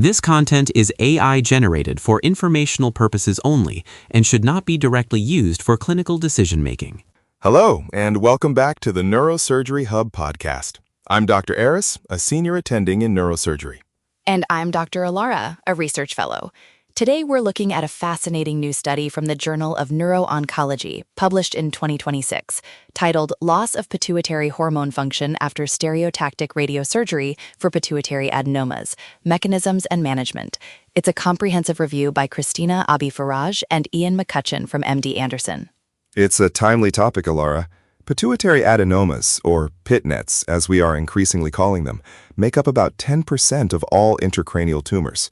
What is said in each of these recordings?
This content is AI generated for informational purposes only and should not be directly used for clinical decision-making. Hello, and welcome back to the Neurosurgery Hub podcast. I'm Dr. Aris, a senior attending in neurosurgery. And I'm Dr. Alara, a research fellow. Today, we're looking at a fascinating new study from the Journal of Neuro-Oncology, published in 2026, titled Loss of Pituitary Hormone Function After Stereotactic Radiosurgery for Pituitary Adenomas, Mechanisms and Management. It's a comprehensive review by Christina Abi-Faraj and Ian McCutcheon from MD Anderson. It's a timely topic, Alara. Pituitary adenomas, or pit nets, as we are increasingly calling them, make up about 10% of all intracranial tumors.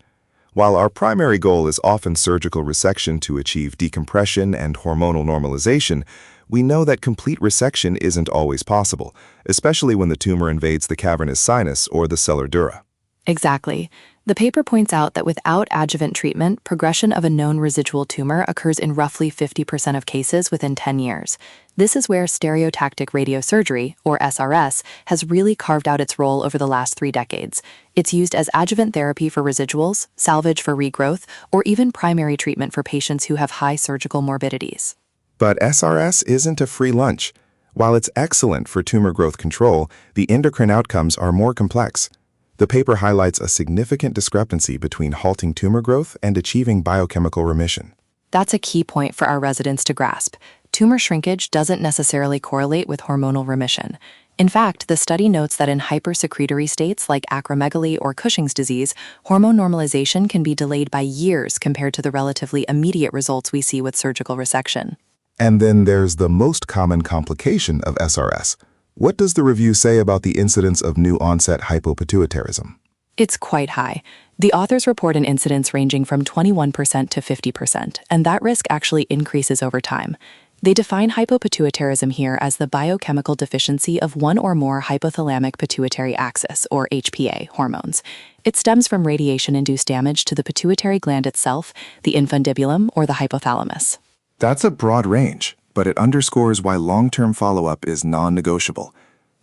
While our primary goal is often surgical resection to achieve decompression and hormonal normalization, we know that complete resection isn't always possible, especially when the tumor invades the cavernous sinus or the sellar dura. Exactly. The paper points out that without adjuvant treatment, progression of a known residual tumor occurs in roughly 50% of cases within 10 years. This is where stereotactic radiosurgery, or SRS, has really carved out its role over the last 3 decades. It's used as adjuvant therapy for residuals, salvage for regrowth, or even primary treatment for patients who have high surgical morbidities. But SRS isn't a free lunch. While it's excellent for tumor growth control, the endocrine outcomes are more complex. The paper highlights a significant discrepancy between halting tumor growth and achieving biochemical remission. That's a key point for our residents to grasp. Tumor shrinkage doesn't necessarily correlate with hormonal remission. In fact, the study notes that in hypersecretory states like acromegaly or Cushing's disease, hormone normalization can be delayed by years compared to the relatively immediate results we see with surgical resection. And then there's the most common complication of SRS. What does the review say about the incidence of new-onset hypopituitarism? It's quite high. The authors report an incidence ranging from 21% to 50%, and that risk actually increases over time. They define hypopituitarism here as the biochemical deficiency of one or more hypothalamic pituitary axis, or HPA, hormones. It stems from radiation-induced damage to the pituitary gland itself, the infundibulum, or the hypothalamus. That's a broad range, but it underscores why long-term follow-up is non-negotiable.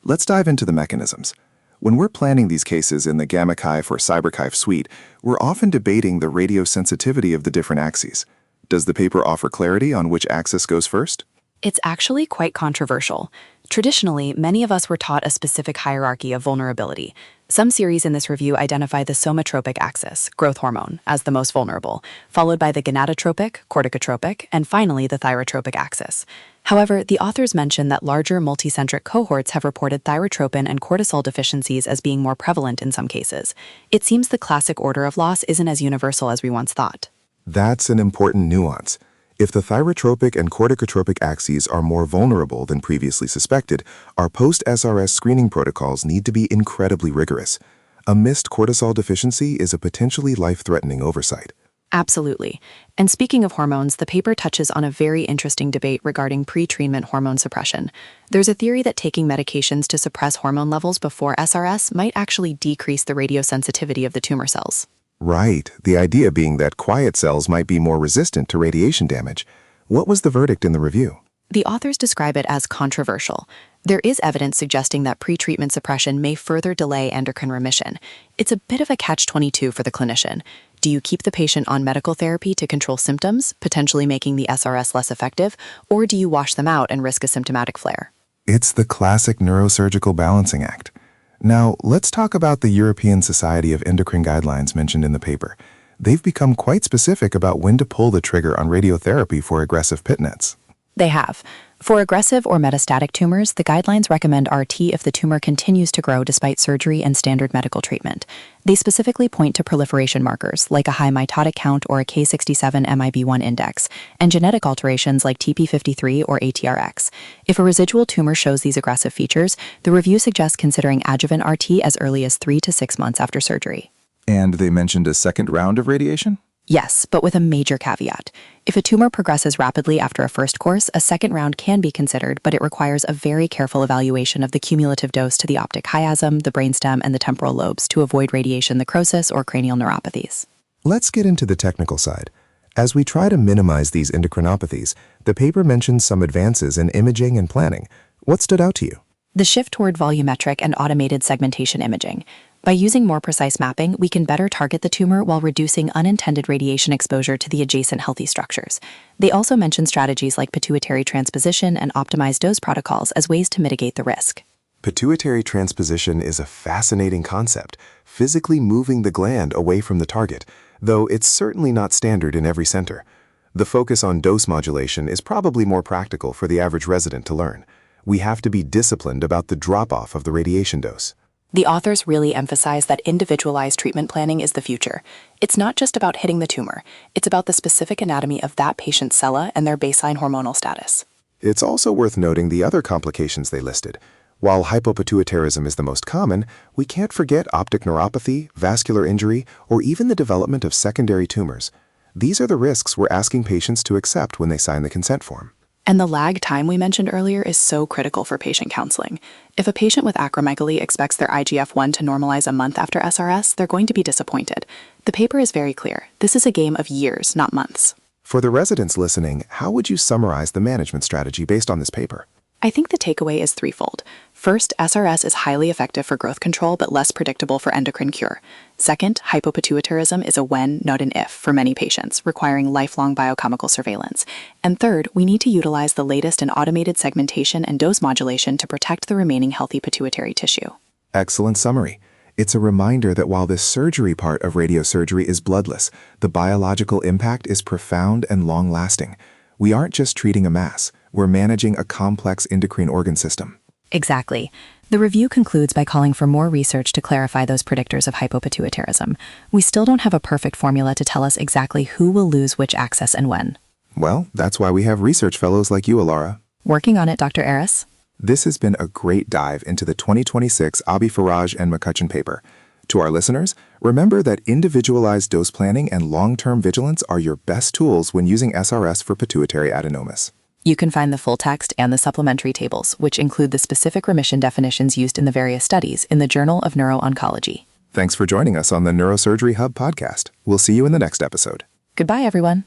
Let's dive into the mechanisms. When we're planning these cases in the GammaKyph or CyberKyph suite, we're often debating the radiosensitivity of the different axes. Does the paper offer clarity on which axis goes first? It's actually quite controversial. Traditionally, many of us were taught a specific hierarchy of vulnerability. Some series in this review identify the somatropic axis, growth hormone, as the most vulnerable, followed by the gonadotropic, corticotropic, and finally the thyrotropic axis. However, the authors mention that larger multicentric cohorts have reported thyrotropin and cortisol deficiencies as being more prevalent in some cases. It seems the classic order of loss isn't as universal as we once thought. That's an important nuance. If the thyrotropic and corticotropic axes are more vulnerable than previously suspected, our post-SRS screening protocols need to be incredibly rigorous. A missed cortisol deficiency is a potentially life-threatening oversight. Absolutely. And speaking of hormones, the paper touches on a very interesting debate regarding pre-treatment hormone suppression. There's a theory that taking medications to suppress hormone levels before SRS might actually decrease the radiosensitivity of the tumor cells. Right, the idea being that quiet cells might be more resistant to radiation damage. What was the verdict in the review? The authors describe it as controversial. There is evidence suggesting that pretreatment suppression may further delay endocrine remission. It's a bit of a catch-22 for the clinician. Do you keep the patient on medical therapy to control symptoms, potentially making the SRS less effective, or do you wash them out and risk a symptomatic flare? It's the classic neurosurgical balancing act. Now, let's talk about the European Society of Endocrine guidelines mentioned in the paper. They've become quite specific about when to pull the trigger on radiotherapy for aggressive pit nets. They have. For aggressive or metastatic tumors, the guidelines recommend RT if the tumor continues to grow despite surgery and standard medical treatment. They specifically point to proliferation markers, like a high mitotic count or a K67 MIB1 index, and genetic alterations like TP53 or ATRX. If a residual tumor shows these aggressive features, the review suggests considering adjuvant RT as early as 3 to 6 months after surgery. And they mentioned a second round of radiation? Yes, but with a major caveat. If a tumor progresses rapidly after a first course, a second round can be considered, but it requires a very careful evaluation of the cumulative dose to the optic chiasm, the brainstem, and the temporal lobes to avoid radiation necrosis or cranial neuropathies. Let's get into the technical side. As we try to minimize these endocrinopathies, the paper mentions some advances in imaging and planning. What stood out to you? The shift toward volumetric and automated segmentation imaging. By using more precise mapping, we can better target the tumor while reducing unintended radiation exposure to the adjacent healthy structures. They also mention strategies like pituitary transposition and optimized dose protocols as ways to mitigate the risk. Pituitary transposition is a fascinating concept, physically moving the gland away from the target, though it's certainly not standard in every center. The focus on dose modulation is probably more practical for the average resident to learn. We have to be disciplined about the drop-off of the radiation dose. The authors really emphasize that individualized treatment planning is the future. It's not just about hitting the tumor, it's about the specific anatomy of that patient's cella and their baseline hormonal status. It's also worth noting the other complications they listed. While hypopituitarism is the most common, we can't forget optic neuropathy, vascular injury, or even the development of secondary tumors. These are the risks we're asking patients to accept when they sign the consent form. And the lag time we mentioned earlier is so critical for patient counseling. If a patient with acromegaly expects their IGF-1 to normalize a month after SRS, they're going to be disappointed. The paper is very clear. This is a game of years, not months. For the residents listening, how would you summarize the management strategy based on this paper? I think the takeaway is threefold. First, SRS is highly effective for growth control but less predictable for endocrine cure. Second, hypopituitarism is a when, not an if, for many patients, requiring lifelong biochemical surveillance. And third, we need to utilize the latest in automated segmentation and dose modulation to protect the remaining healthy pituitary tissue. Excellent summary. It's a reminder that while the surgery part of radiosurgery is bloodless, the biological impact is profound and long-lasting. We aren't just treating a mass, we're managing a complex endocrine organ system. Exactly. The review concludes by calling for more research to clarify those predictors of hypopituitarism. We still don't have a perfect formula to tell us exactly who will lose which axis and when. Well, that's why we have research fellows like you, Alara. Working on it, Dr. Aris. This has been a great dive into the 2026 Abi Faraj and McCutcheon paper. To our listeners, remember that individualized dose planning and long-term vigilance are your best tools when using SRS for pituitary adenomas. You can find the full text and the supplementary tables, which include the specific remission definitions used in the various studies, in the Journal of Neuro-Oncology. Thanks for joining us on the Neurosurgery Hub podcast. We'll see you in the next episode. Goodbye, everyone.